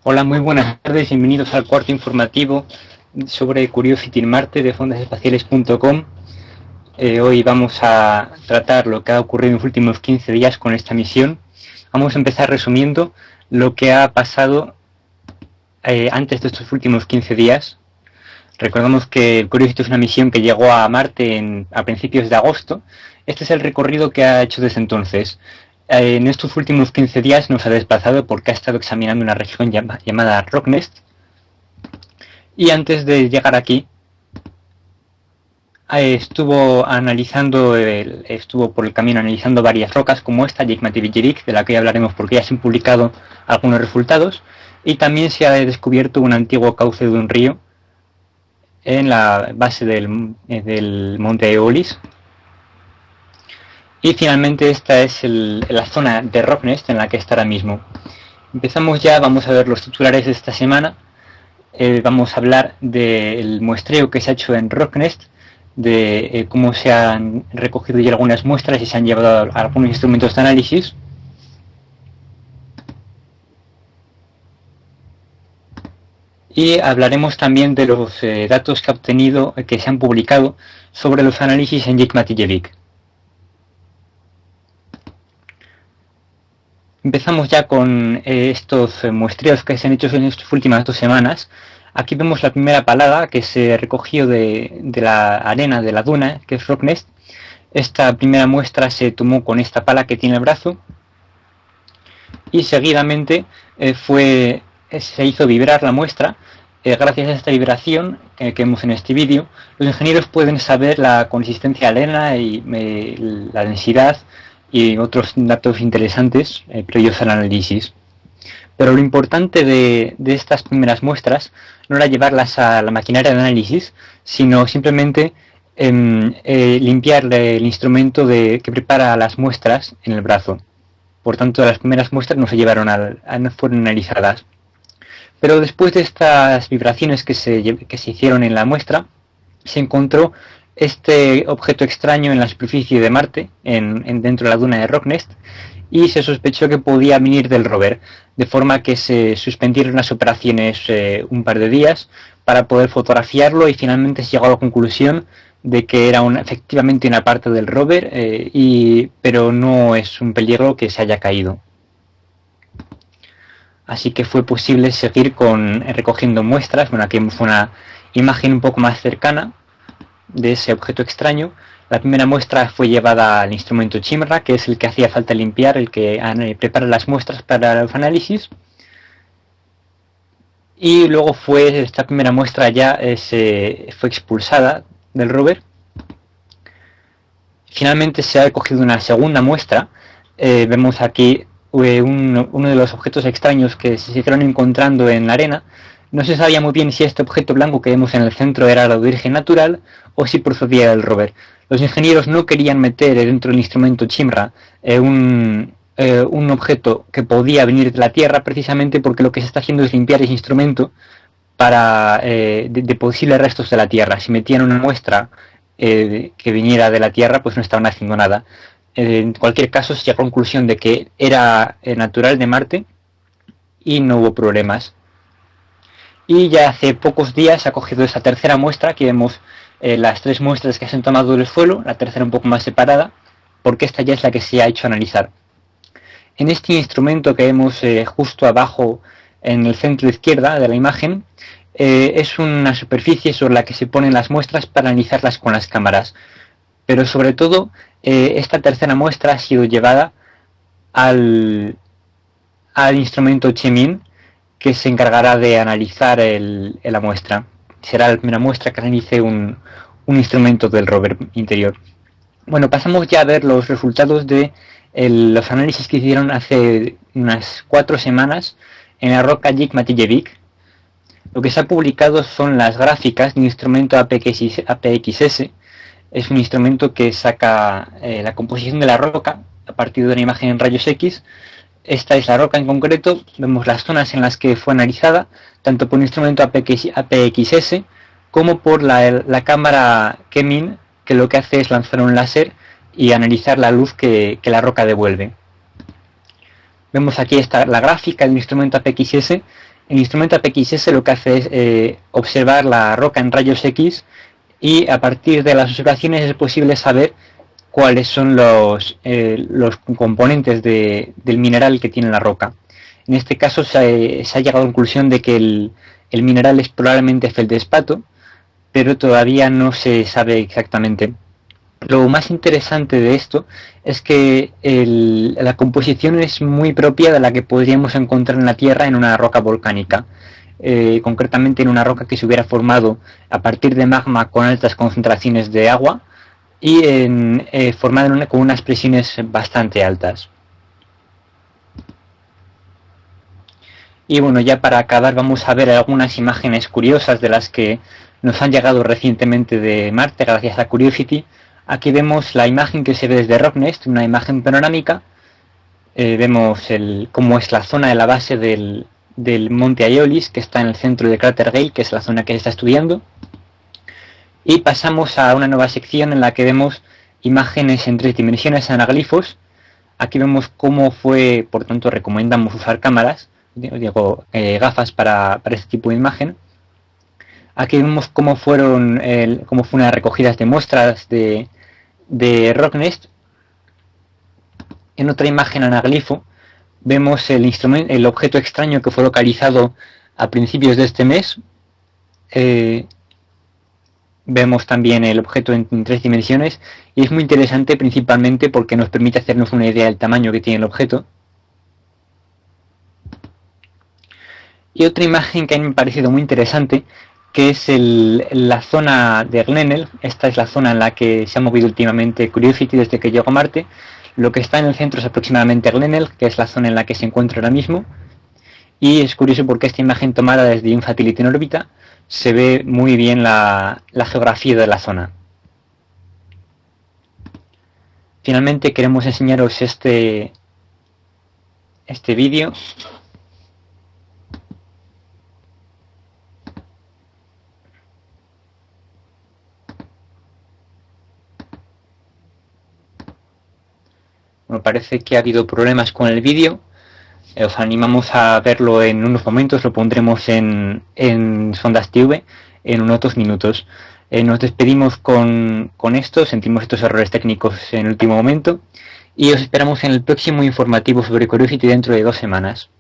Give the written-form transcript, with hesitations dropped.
Hola, muy buenas tardes, bienvenidos al cuarto informativo sobre Curiosity en Marte de fondasespaciales.com. Hoy vamos a tratar lo que ha ocurrido en los últimos 15 días con esta misión. Vamos a empezar resumiendo lo que ha pasado antes de estos últimos 15 días. Recordamos que Curiosity es una misión que llegó a Marte a principios de agosto. Este es el recorrido que ha hecho desde entonces. En estos últimos 15 días nos ha desplazado porque ha estado examinando una región llamada Rocknest. Y antes de llegar aquí, estuvo por el camino analizando varias rocas como esta, Yekmativijerik, de la que ya hablaremos porque ya se han publicado algunos resultados. Y también se ha descubierto un antiguo cauce de un río en la base del monte Eolis. Y finalmente esta es la zona de Rocknest en la que está ahora mismo. Empezamos ya, vamos a ver los titulares de esta semana. Vamos a hablar del muestreo que se ha hecho en Rocknest, de cómo se han recogido ya algunas muestras y se han llevado a algunos instrumentos de análisis. Y hablaremos también de los datos que se han publicado sobre los análisis en Yekmatijevic. Empezamos ya con estos muestreos que se han hecho en estas últimas 2 semanas. Aquí vemos la primera palada que se recogió de la arena de la duna, que es Rocknest. Esta primera muestra se tomó con esta pala que tiene el brazo y seguidamente se hizo vibrar la muestra. Gracias a esta vibración que vemos en este vídeo, los ingenieros pueden saber la consistencia de la arena y la densidad y otros datos interesantes previos al análisis. Pero lo importante de estas primeras muestras no era llevarlas a la maquinaria de análisis, sino simplemente limpiar el instrumento que prepara las muestras en el brazo. Por tanto, las primeras muestras no fueron analizadas. Pero después de estas vibraciones que se hicieron en la muestra, se encontró este objeto extraño en la superficie de Marte, dentro de la duna de Rocknest, y se sospechó que podía venir del rover, de forma que se suspendieron las operaciones un par de días para poder fotografiarlo y finalmente se llegó a la conclusión de que era efectivamente una parte del rover, pero no es un peligro que se haya caído. Así que fue posible seguir recogiendo muestras. Bueno, aquí vemos una imagen un poco más cercana de ese objeto extraño. La primera muestra fue llevada al instrumento Chimra, que es el que hacía falta limpiar, el que prepara las muestras para los análisis. Y luego esta primera muestra ya fue expulsada del rover. Finalmente se ha cogido una segunda muestra. Vemos aquí uno de los objetos extraños que se siguieron encontrando en la arena. No se sabía muy bien si este objeto blanco que vemos en el centro era de origen natural o si procedía del rover. Los ingenieros no querían meter dentro del instrumento Chimra un objeto que podía venir de la Tierra, precisamente porque lo que se está haciendo es limpiar ese instrumento de posibles restos de la Tierra. Si metían una muestra que viniera de la Tierra, pues no estaban haciendo nada. En cualquier caso, se llegó a la conclusión de que era natural de Marte y no hubo problemas. Y ya hace pocos días se ha cogido esta tercera muestra. Aquí vemos las 3 muestras que se han tomado del suelo, la tercera un poco más separada, porque esta ya es la que se ha hecho analizar. En este instrumento que vemos justo abajo en el centro izquierda de la imagen, es una superficie sobre la que se ponen las muestras para analizarlas con las cámaras. Pero sobre todo, esta tercera muestra ha sido llevada al instrumento Chemin, que se encargará de analizar la muestra. Será la primera muestra que analice un instrumento del rover interior. Bueno, pasamos ya a ver los resultados de los análisis que hicieron hace unas 4 semanas en la roca Yekmatijevic. Lo que se ha publicado son las gráficas de un instrumento APXS. Es un instrumento que saca la composición de la roca a partir de una imagen en rayos X. Esta es la roca en concreto. Vemos las zonas en las que fue analizada, tanto por un instrumento APXS como por la cámara Chemin, que lo que hace es lanzar un láser y analizar la luz que la roca devuelve. Vemos aquí la gráfica del instrumento APXS, El instrumento APXS lo que hace es observar la roca en rayos X, y a partir de las observaciones es posible saber cuáles son los componentes del mineral que tiene la roca. En este caso se ha llegado a la conclusión de que el mineral es probablemente feldespato, pero todavía no se sabe exactamente. Lo más interesante de esto es que la composición es muy propia de la que podríamos encontrar en la Tierra en una roca volcánica. Concretamente en una roca que se hubiera formado a partir de magma con altas concentraciones de agua y formada con unas presiones bastante altas. Y bueno, ya para acabar vamos a ver algunas imágenes curiosas de las que nos han llegado recientemente de Marte gracias a Curiosity. Aquí vemos la imagen que se ve desde Rocknest, una imagen panorámica. Vemos cómo es la zona de la base del monte Aeolis, que está en el centro del cráter Gale, que es la zona que se está estudiando. Y pasamos a una nueva sección en la que vemos imágenes en 3 dimensiones, anaglifos. Aquí vemos cómo fue, por tanto recomendamos usar cámaras, gafas para este tipo de imagen. Aquí vemos cómo fue unas recogidas de muestras de Rocknest. En otra imagen anaglifo vemos el objeto extraño que fue localizado a principios de este mes. Vemos también el objeto en 3 dimensiones y es muy interesante principalmente porque nos permite hacernos una idea del tamaño que tiene el objeto. Y otra imagen que a mí me ha parecido muy interesante, que es la zona de Glenelg. Esta es la zona en la que se ha movido últimamente Curiosity desde que llegó a Marte. Lo que está en el centro es aproximadamente Glenelg, que es la zona en la que se encuentra ahora mismo. Y es curioso porque esta imagen tomada desde un satélite en órbita se ve muy bien la geografía de la zona. Finalmente queremos enseñaros este vídeo. Me parece que ha habido problemas con el vídeo. Os animamos a verlo en unos momentos, lo pondremos en Sondas TV en unos 2 minutos. Nos despedimos con esto, sentimos estos errores técnicos en el último momento y os esperamos en el próximo informativo sobre Curiosity dentro de 2 semanas.